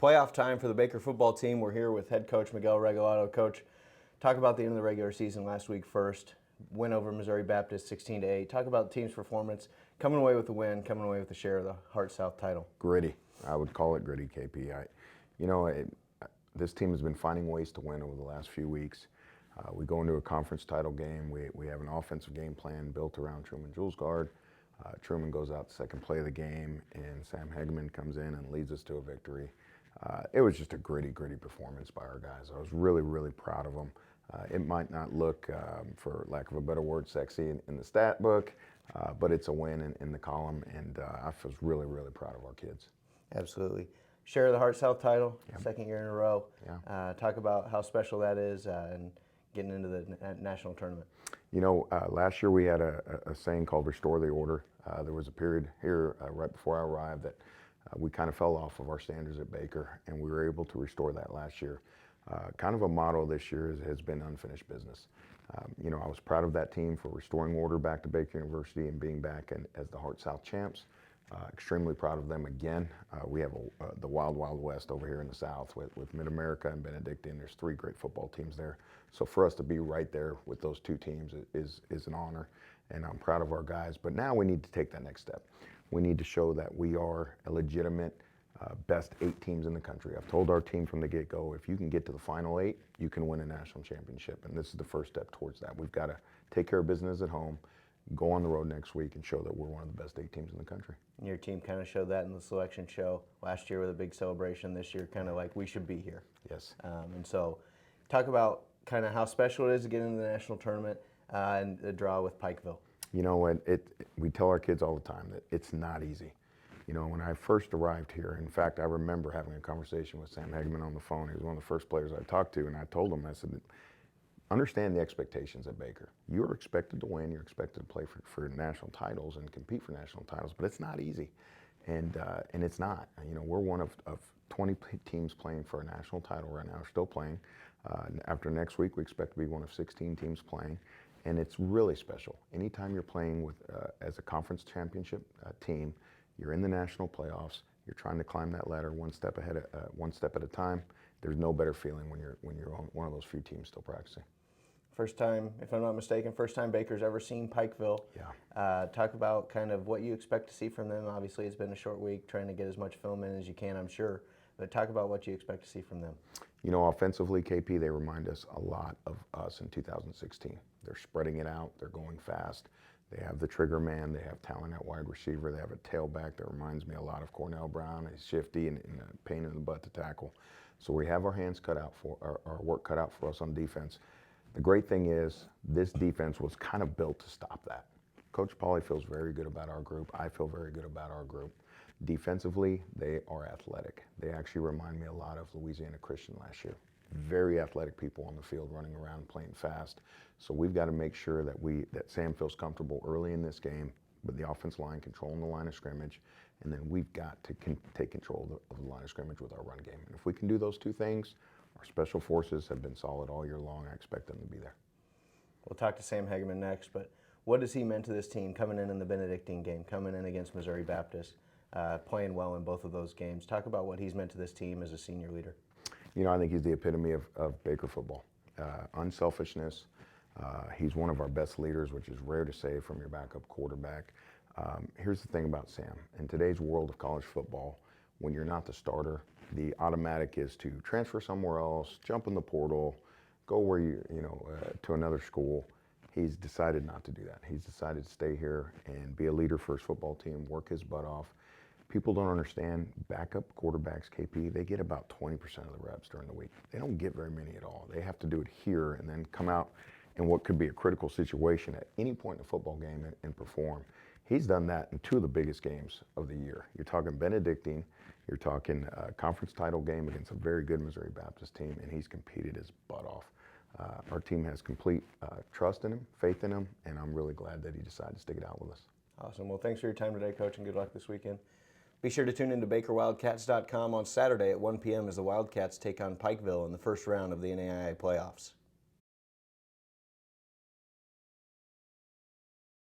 Playoff time for the Baker football team. We're here with head coach Miguel Regalado. Coach, talk about the end of the regular season last week first. Win over Missouri Baptist 16-8. Talk about the team's performance, coming away with the win, coming away with the share of the Heart South title. Gritty. I would call it gritty, KP. This team has been finding ways to win over the last few weeks. We go into a conference title game. We have an offensive game plan built around Truman Jules Guard. Truman goes out the second play of the game, and Sam Hegman comes in and leads us to a victory. It was just a gritty performance by our guys. I was really proud of them. It might not look, for lack of a better word, sexy in the stat book, but it's a win in the column, and I was really proud of our kids. Absolutely. Share of the Heart South title, Yep. Second year in a row. Yeah. Talk about how special that is and getting into the national tournament. Last year we had a saying called restore the order. There was a period here right before I arrived that we kind of fell off of our standards at Baker, and we were able to restore that last year. Kind of a motto this year has been unfinished business. I was proud of that team for restoring order back to Baker University and being back as the Heart South champs. Extremely proud of them again. We have the Wild West over here in the South with Mid-America and Benedictine. There's 3 great football teams there. So for us to be right there with those 2 teams is an honor, and I'm proud of our guys. But now we need to take that next step. We need to show that we are a legitimate best 8 teams in the country. I've told our team from the get-go, if you can get to the final 8, you can win a national championship, and this is the first step towards that. We've got to take care of business at home, go on the road next week, and show that we're one of the best 8 teams in the country. Your team kind of showed that in the selection show last year with a big celebration. This year, kind of like we should be here. Yes. And so, talk about kind of how special it is to get into the national tournament and the draw with Pikeville. We tell our kids all the time that it's not easy. When I first arrived here, in fact, I remember having a conversation with Sam Hegman on the phone. He was one of the first players I talked to, and I told him, I said, understand the expectations at Baker. You're expected to win. You're expected to play for national titles and compete for national titles, but it's not easy, and it's not. We're one of 20 teams playing for a national title right now. We're still playing. After next week, we expect to be one of 16 teams playing, and it's really special. Anytime you're playing with as a conference championship team, you're in the national playoffs. You're trying to climb that ladder one step at a time. There's no better feeling when you're on one of those few teams still practicing. First time, if I'm not mistaken, first time Baker's ever seen Pikeville. Yeah. Talk about kind of what you expect to see from them. Obviously, it's been a short week, trying to get as much film in as you can, I'm sure. But talk about what you expect to see from them. Offensively, KP, they remind us a lot of us in 2016. They're spreading it out. They're going fast. They have the trigger man. They have talent at wide receiver. They have a tailback that reminds me a lot of Cornell Brown. He's shifty and a pain in the butt to tackle. So we have our hands cut out for our work cut out for us on defense. The great thing is this defense was kind of built to stop that. Coach Pauly feels very good about our group. I feel very good about our group. Defensively, they are athletic. They actually remind me a lot of Louisiana Christian last year. Very athletic people on the field running around playing fast. So we've got to make sure that Sam feels comfortable early in this game with the offensive line controlling the line of scrimmage, and then we've got to take control of the line of scrimmage with our run game. And if we can do those 2 things, our special forces have been solid all year long. I expect them to be there. We'll talk to Sam Hegman next, but what has he meant to this team coming in the Benedictine game, coming in against Missouri Baptist, playing well in both of those games? Talk about what he's meant to this team as a senior leader. I think he's the epitome of Baker football. Unselfishness. He's one of our best leaders, which is rare to say from your backup quarterback. Here's the thing about Sam. In today's world of college football, when you're not the starter, the automatic is to transfer somewhere else, jump in the portal, go where to another school. He's decided not to do that. He's decided to stay here and be a leader for his football team, work his butt off. People don't understand backup quarterbacks, KP, they get about 20% of the reps during the week. They don't get very many at all. They have to do it here and then come out in what could be a critical situation at any point in a football game and perform. He's done that in 2 of the biggest games of the year. You're talking Benedictine, you're talking a conference title game against a very good Missouri Baptist team, and he's competed his butt off. Our team has complete trust in him, faith in him, and I'm really glad that he decided to stick it out with us. Awesome. Well, thanks for your time today, Coach, and good luck this weekend. Be sure to tune in to BakerWildcats.com on Saturday at 1 p.m. as the Wildcats take on Pikeville in the first round of the NAIA playoffs.